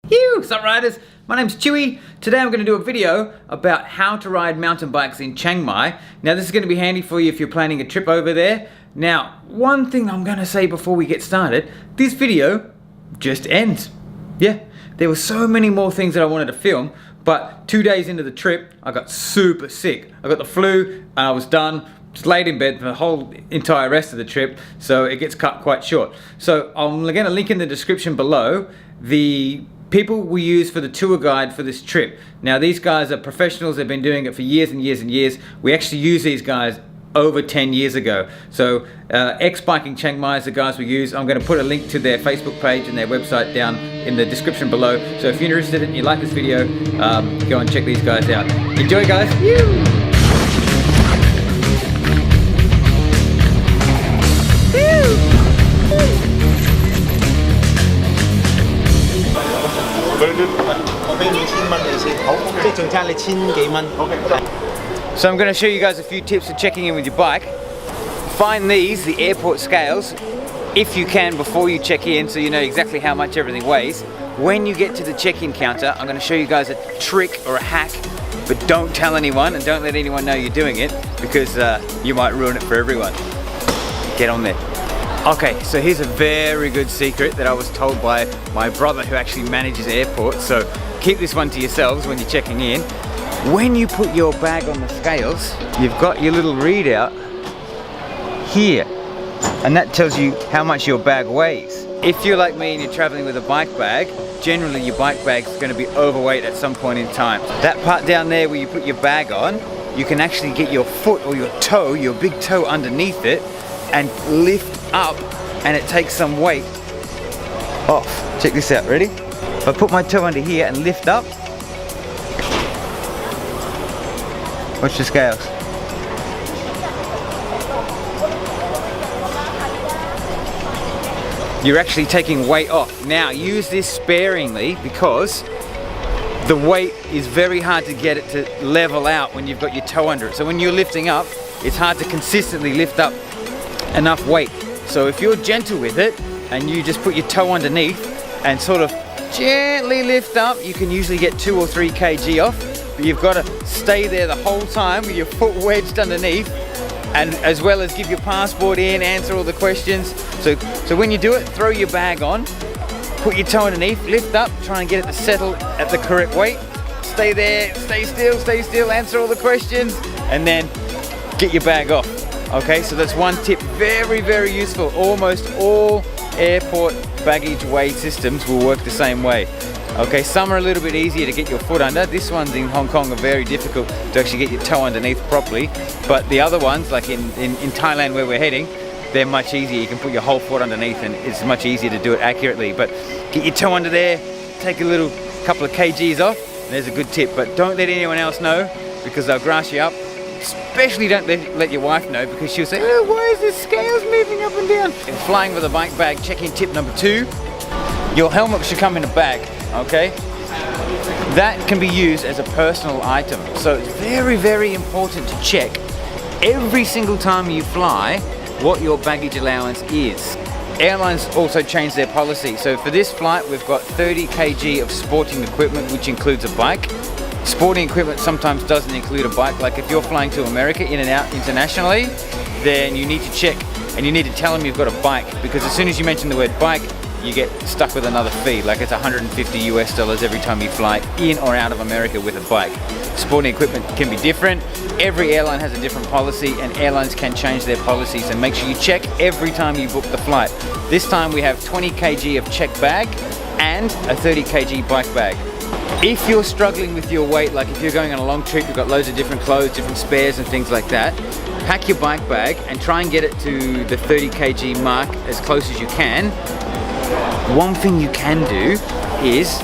What's up, riders? My name's Chewy. Today I'm going to do a video about how to ride mountain bikes in Chiang Mai. Now this is going to be handy for you if you're planning a trip over there. Now, one thing I'm going to say before we get started, this video just ends. Yeah, there were so many more things that I wanted to film, but 2 days into the trip, I got super sick. I got the flu and I was done. Just laid in bed for the whole entire rest of the trip, so it gets cut quite short. So I'm going to link in the description below the people we use for the tour guide for this trip. Now these guys are professionals, they've been doing it for years and years and years. We actually used these guys over 10 years ago. So X-Biking Chiang Mai is the guys we use. I'm going to put a link to their Facebook page and their website down in the description below. So if you're interested and you like this video, go and check these guys out. Enjoy, guys. So I'm going to show you guys a few tips for checking in with your bike. Find these, the airport scales, if you can before you check in, so you know exactly how much everything weighs. When you get to the check-in counter, I'm going to show you guys a trick or a hack, but don't tell anyone and don't let anyone know you're doing it, because you might ruin it for everyone. Get on there. Okay, so here's a very good secret that I was told by my brother who actually manages airports, so keep this one to yourselves when you're checking in. When you put your bag on the scales, you've got your little readout here, and that tells you how much your bag weighs. If you're like me and you're traveling with a bike bag, generally your bike bag's going to be overweight at some point in time. That part down there where you put your bag on, you can actually get your foot or your toe, your big toe underneath it, and lift up, and it takes some weight off. Check this out, ready? If I put my toe under here and lift up, watch the scales. You're actually taking weight off. Now use this sparingly, because the weight is very hard to get it to level out when you've got your toe under it. So when you're lifting up, it's hard to consistently lift up enough weight. So if you're gentle with it and you just put your toe underneath and sort of gently lift up, you can usually get 2 or 3 kg off, but you've got to stay there the whole time with your foot wedged underneath, and as well as give your passport in, answer all the questions. So when you do it, throw your bag on, put your toe underneath, lift up, try and get it to settle at the correct weight, stay there, stay still, answer all the questions, and then get your bag off. Okay, so that's one tip, very, very useful. Almost all airport baggage weigh systems will work the same way. Okay, some are a little bit easier to get your foot under. This one's in Hong Kong are very difficult to actually get your toe underneath properly. But the other ones, like in Thailand where we're heading, they're much easier. You can put your whole foot underneath and it's much easier to do it accurately. But get your toe under there, take a couple of kgs off, and there's a good tip. But don't let anyone else know, because they'll grass you up. Especially don't let your wife know, because she'll say, oh, why is this scales moving up and down? In flying with a bike bag, check-in tip number 2, your helmet should come in a bag, okay? That can be used as a personal item. So it's very, very important to check every single time you fly what your baggage allowance is. Airlines also change their policy. So for this flight, we've got 30 kg of sporting equipment, which includes a bike. Sporting equipment sometimes doesn't include a bike. Like if you're flying to America in and out internationally, then you need to check and you need to tell them you've got a bike, because as soon as you mention the word bike, you get stuck with another fee. Like it's $150 US every time you fly in or out of America with a bike. Sporting equipment can be different. Every airline has a different policy, and airlines can change their policies, and make sure you check every time you book the flight. This time we have 20 kg of checked bag and a 30 kg bike bag. If you're struggling with your weight, like if you're going on a long trip, you've got loads of different clothes, different spares and things like that, pack your bike bag and try and get it to the 30 kg mark as close as you can. One thing you can do is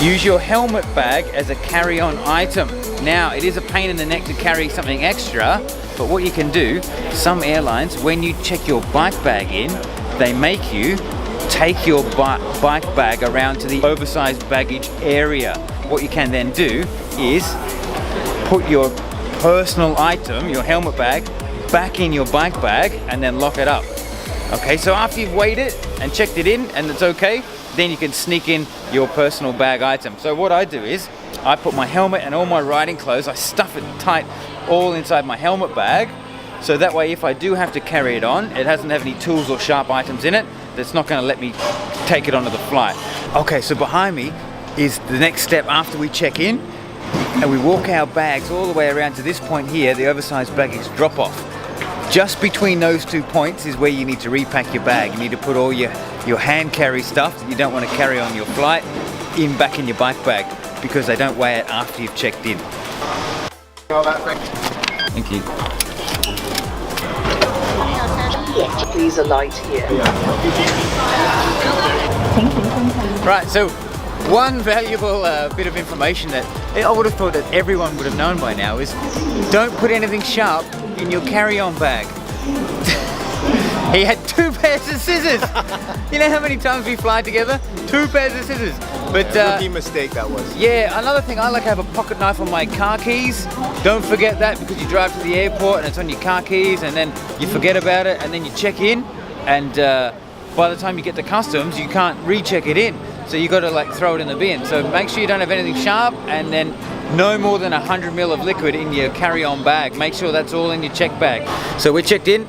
use your helmet bag as a carry-on item. Now, it is a pain in the neck to carry something extra, but what you can do, some airlines, when you check your bike bag in, they make you take your bike bag around to the oversized baggage area. What you can then do is put your personal item, your helmet bag, back in your bike bag and then lock it up. Okay, so after you've weighed it and checked it in and it's okay, then you can sneak in your personal bag item. So what I do is, I put my helmet and all my riding clothes, I stuff it tight all inside my helmet bag, so that way if I do have to carry it on, it doesn't have any tools or sharp items in it that's not going to let me take it onto the flight. Okay, so behind me is the next step after we check in, and we walk our bags all the way around to this point here, the oversized baggage drop off. Just between those 2 points is where you need to repack your bag. You need to put all your hand carry stuff that you don't want to carry on your flight back in your bike bag, because they don't weigh it after you've checked in. Thank you. Please alight here. Right, so one valuable bit of information that I would have thought that everyone would have known by now is don't put anything sharp in your carry-on bag. He had 2 pairs of scissors. You know how many times we fly together? 2 pairs of scissors. But rookie mistake that was. Yeah, another thing, I like to have a pocket knife on my car keys. Don't forget that, because you drive to the airport and it's on your car keys, and then you forget about it, and then you check in, and by the time you get to customs, you can't recheck it in. So you got to like throw it in the bin. So make sure you don't have anything sharp, and then no more than 100 ml of liquid in your carry-on bag. Make sure that's all in your check bag. So we're checked in.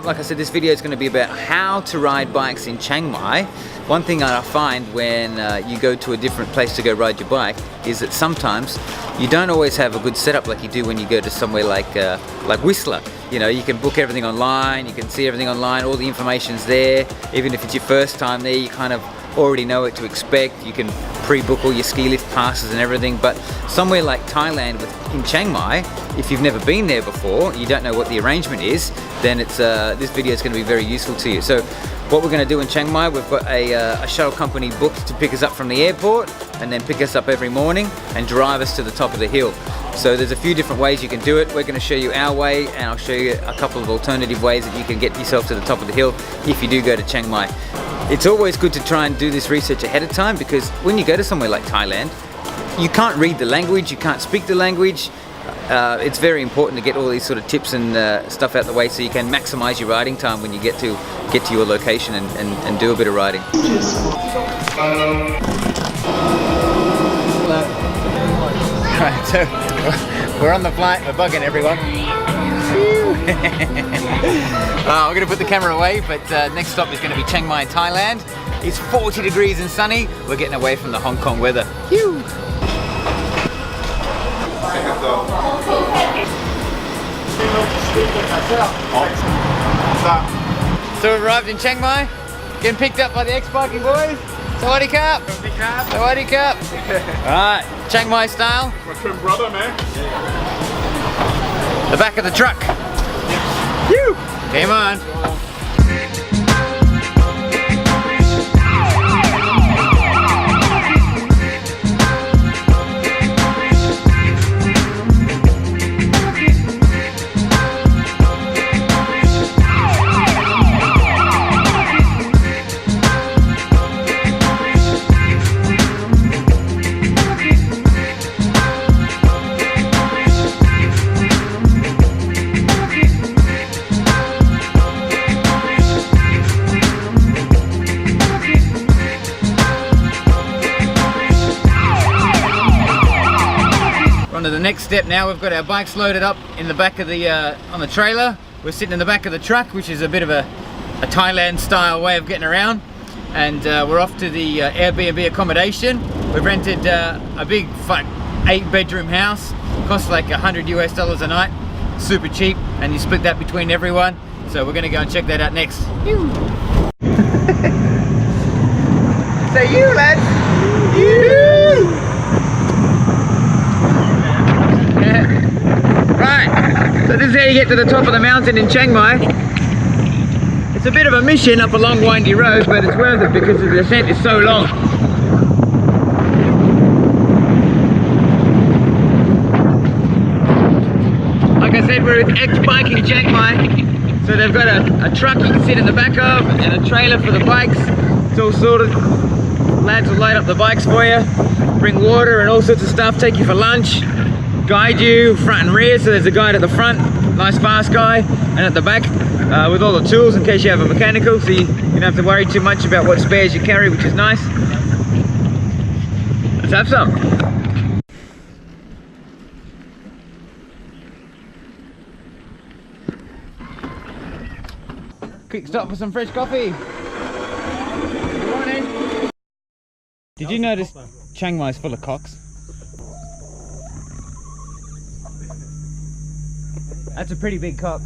Like I said, this video is going to be about how to ride bikes in Chiang Mai. One thing that I find when you go to a different place to go ride your bike is that sometimes you don't always have a good setup like you do when you go to somewhere like Whistler. You know, you can book everything online, you can see everything online, all the information's there. Even if it's your first time there, you kind of already know what to expect. You can pre-book all your ski lift passes and everything. But somewhere like Thailand in Chiang Mai, if you've never been there before, you don't know what the arrangement is, then it's this video is going to be very useful to you. So what we're going to do in Chiang Mai, we've got a shuttle company booked to pick us up from the airport and then pick us up every morning and drive us to the top of the hill. So there's a few different ways you can do it. We're going to show you our way, and I'll show you a couple of alternative ways that you can get yourself to the top of the hill if you do go to Chiang Mai. It's always good to try and do this research ahead of time, because when you go to somewhere like Thailand, you can't read the language, you can't speak the language. It's very important to get all these sort of tips and stuff out the way, so you can maximize your riding time when you get to your location and do a bit of riding. Right, so we're on the flight, we're bugging everyone. We're going to put the camera away, but next stop is going to be Chiang Mai, Thailand. It's 40 degrees and sunny. We're getting away from the Hong Kong weather. Phew. So we've arrived in Chiang Mai, getting picked up by the ex-biking boys. Sawadee Cup! Sawadee Cup! Alright, Chiang Mai style. My twin brother, man. The back of the truck. Phew! Come on. To the next step now. We've got our bikes loaded up in the back of the on the trailer. We're sitting in the back of the truck, which is a bit of a Thailand style way of getting around, and we're off to the Airbnb accommodation. We've rented a big 8-bedroom house. Costs like $100 US a night, super cheap, and you split that between everyone. So we're gonna go and check that out next. Say you, lads. You. Right, so this is how you get to the top of the mountain in Chiang Mai. It's a bit of a mission up a long windy road, but it's worth it because the descent is so long. Like I said, we're with ex-biking Chiang Mai, so they've got a truck you can sit in the back of and a trailer for the bikes. It's all sorted. Lads will light up the bikes for you, bring water and all sorts of stuff, take you for lunch, guide you front and rear. So there's a guide at the front nice fast guy, and at the back with all the tools in case you have a mechanical, so you don't have to worry too much about what spares you carry, which is nice. Let's have some. Quick stop for some fresh coffee. Good morning. Did you notice Chiang Mai is full of cocks? That's a pretty big cock.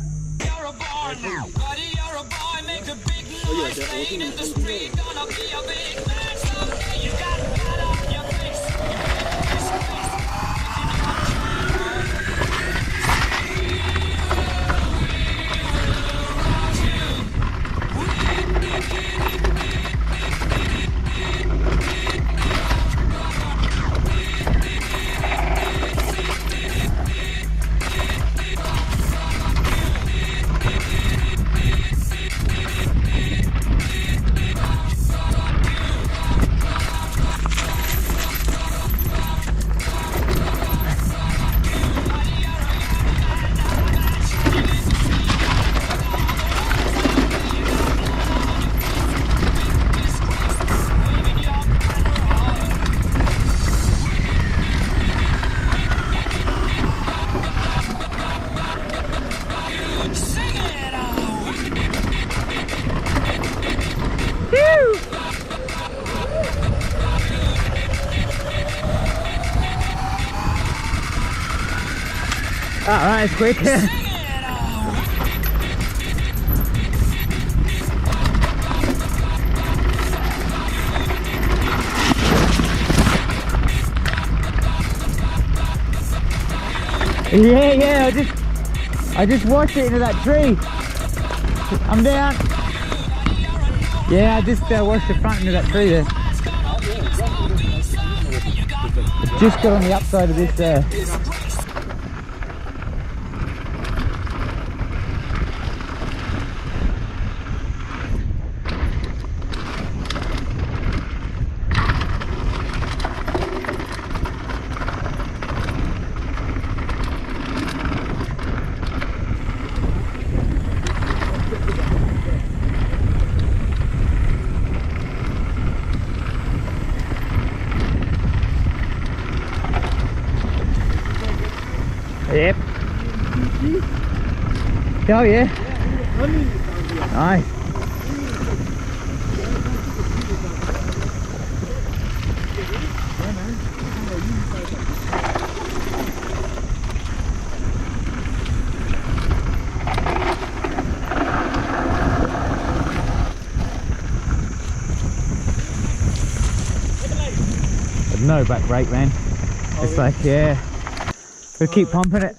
Alright, it's quick. Yeah, I just washed it into that tree. I'm down. Yeah, I just washed the front into that tree there. Just got on the upside of this there. Yep. Oh yeah. Nice. No back brake, man. It's like, yeah. We'll keep pumping it.